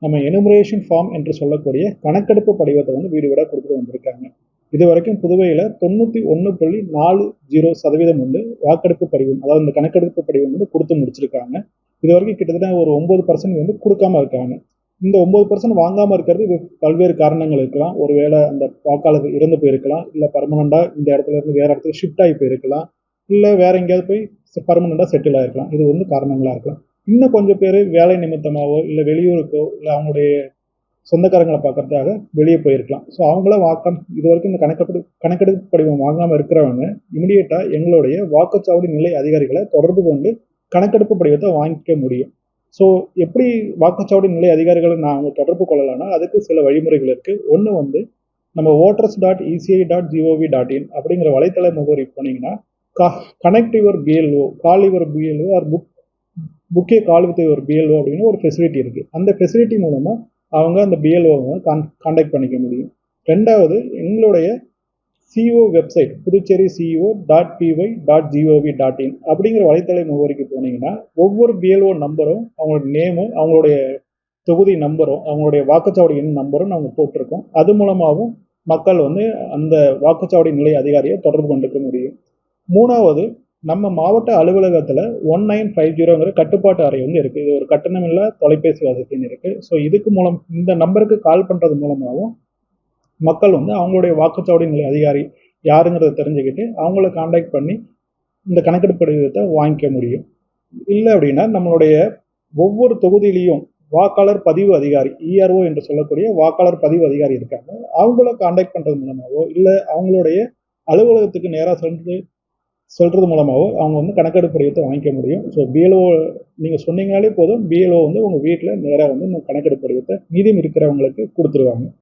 நம்ம enumeration form என்று சொல்லக்கூடிய கணக்கெடுப்பு படிவத்தை வந்து வீடு வீடாக கொடுத்துட்டு வந்திருக்காங்க. இது வரைக்கும் புதுவையில் 91.40% வந்து வாக்கெடுப்பு படிவம், அதாவது இந்த கணக்கெடுப்பு படிவம் வந்து கொடுத்து முடிச்சிருக்காங்க. இது வரைக்கும் கிட்டத்தட்ட ஒரு 9% வந்து கொடுக்காம இருக்காங்க. இந்த 9% வாங்காமல் இருக்கிறது பல்வேறு காரணங்கள் இருக்கலாம். ஒருவேளை அந்த வாக்காளர் இறந்து போயிருக்கலாம், இல்லை பர்மனண்டாக இந்த இடத்துல இருந்து வேற இடத்துக்கு ஷிஃப்ட் ஆகி போயிருக்கலாம், இல்லை வேற எங்கேயாவது போய் பர்மனண்டாக செட்டில் ஆகிருக்கலாம். இது வந்து காரணங்களாக இருக்கலாம். இன்னும் கொஞ்சம் பேர் வேலை நிமித்தமாகவோ இல்லை வெளியூருக்கோ இல்லை அவங்களுடைய சொந்தக்காரங்களை பார்க்கறதுக்காக வெளியே போயிருக்கலாம். ஸோ அவங்கள இது வரைக்கும் இந்த கணக்கெடுப்பு படிவம் வாங்காமல் இருக்கிறவங்க இமிடியேட்டாக எங்களுடைய வாக்குச்சாவடி நிலை அதிகாரிகளை தொடர்பு கொண்டு கணக்கெடுப்பு படிவத்தை வாங்கிக்க முடியும். ஸோ எப்படி வாக்குச்சாவடி நிலை அதிகாரிகளை அவங்க தொடர்பு கொள்ளலாம்னா அதுக்கு சில வழிமுறைகள் இருக்குது. ஒன்று வந்து நம்ம voters.eci.gov.in அப்படிங்கிற வலைத்தள முகவரி போனீங்கன்னா connect your BLO, call your BLO or book a call with your BLO அப்படின்னு ஒரு ஃபெசிலிட்டி இருக்குது. அந்த ஃபெசிலிட்டி மூலமாக அவங்க அந்த பிஎல்ஓவை கான்டாக்ட் பண்ணிக்க முடியும். ரெண்டாவது, எங்களுடைய சிஓ வெப்சைட் புதுச்சேரி CEO.py.gov.in அப்படிங்கிற வலைத்தள முகவரிக்கு போனீங்கன்னா ஒவ்வொரு பிஎல்ஓ நம்பரும், அவங்களோட நேமும், அவங்களுடைய தொகுதி நம்பரும், அவங்களுடைய வாக்குச்சாவடி எண் நம்பரும் நாங்கள் போட்டிருக்கோம். அது மூலமாகவும் மக்கள் வந்து அந்த வாக்குச்சாவடி நிலை அதிகாரியை தொடர்பு கொண்டுக்க முடியும். மூணாவது, நம்ம மாவட்ட அலுவலகத்தில் 1950ங்கிற கட்டுப்பாட்டு அறை வந்து இருக்குது. இது ஒரு கட்டணமில்லா தொலைபேசி வசதின்னு இருக்குது. ஸோ இதுக்கு மூலம் இந்த நம்பருக்கு கால் பண்ணுறது மூலமாகவும் மக்கள் வந்து அவங்களுடைய வாக்குச்சாவடி நிலை அதிகாரி யாருங்கிறத தெரிஞ்சுக்கிட்டு அவங்கள கான்டாக்ட் பண்ணி இந்த கணக்கெடுப்பு படிவத்தை வாங்கிக்க முடியும். இல்லை அப்படின்னா நம்மளுடைய ஒவ்வொரு தொகுதியிலையும் வாக்காளர் பதிவு அதிகாரி, இஆர்ஓ என்று சொல்லக்கூடிய வாக்காளர் பதிவு அதிகாரி இருக்காங்க. அவங்கள கான்டாக்ட் பண்ணுறது மூலமாகவோ இல்லை அவங்களுடைய அலுவலகத்துக்கு நேராக சொல்கிறது மூலமாகவோ அவங்க வந்து கணக்கெடுப்பு படிவத்தை வாங்கிக்க முடியும். ஸோ பிஎல்ஓ நீங்கள் சொன்னீங்கனாலே போதும், பிஎல்ஓ வந்து உங்கள் வீட்டில் நேராக வந்து இந்த கணக்கெடுப்பு படிவத்தை மீதம் இருக்கிறவங்களுக்கு கொடுத்துருவாங்க.